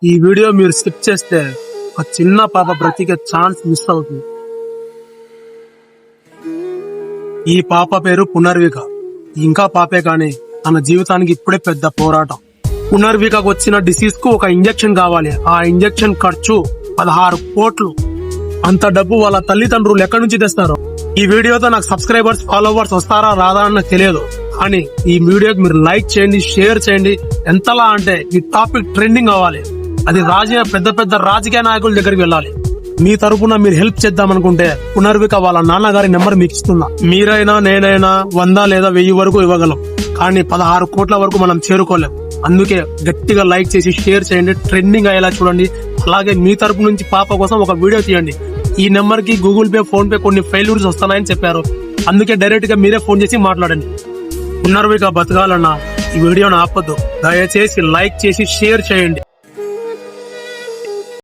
ఈ వీడియో మీరు స్కిప్ చేస్తే ఒక చిన్న పాప బ్రతికే ఛాన్స్ మిస్ అవుతుంది. ఈ పాప పేరు పునర్విక. ఇంకా పాపే కానీ తన జీవితానికి ఇప్పుడే పెద్ద పోరాటం. పునర్వికకు వచ్చిన డిసీజ్ కు ఒక ఇంజెక్షన్ కావాలి. ఆ ఇంజెక్షన్ ఖర్చు 16 కోట్లు. అంత డబ్బు వాళ్ళ తల్లిదండ్రులు ఎక్కడి నుంచి తెస్తారు? ఈ వీడియోతో నాకు సబ్స్క్రైబర్స్ ఫాలోవర్స్ వస్తారా రాదా అని నాకు తెలియదు, కానీ ఈ వీడియోకి మీరు లైక్ చేయండి, షేర్ చేయండి. ఎంతలా అంటే ఈ టాపిక్ ట్రెండింగ్ అవ్వాలి. అది పెద్ద పెద్ద రాజకీయ నాయకుల దగ్గరికి వెళ్ళాలి. మీ తరపున మీరు హెల్ప్ చేద్దాం అనుకుంటే పునర్విక వాళ్ళ నాన్నగారి నెంబర్ మీకు ఇస్తున్నా. మీరైనా నేనైనా 100 లేదా 1000 వరకు ఇవ్వగలం, కానీ 16 కోట్ల వరకు మనం చేరుకోలేం. అందుకే గట్టిగా లైక్ చేసి షేర్ చేయండి, ట్రెండింగ్ అయ్యేలా చూడండి. అలాగే మీ తరపు నుంచి పాప కోసం ఒక వీడియో తీయండి. ఈ నెంబర్ కి గూగుల్ పే, ఫోన్ పే కొన్ని ఫెయిల్యూర్స్ వస్తున్నాయని చెప్పారు. అందుకే డైరెక్ట్ గా మీరే ఫోన్ చేసి మాట్లాడండి. పునర్విక బతకాలన్నా ఈ వీడియోను ఆపొద్దు. దయచేసి లైక్ చేసి షేర్ చేయండి.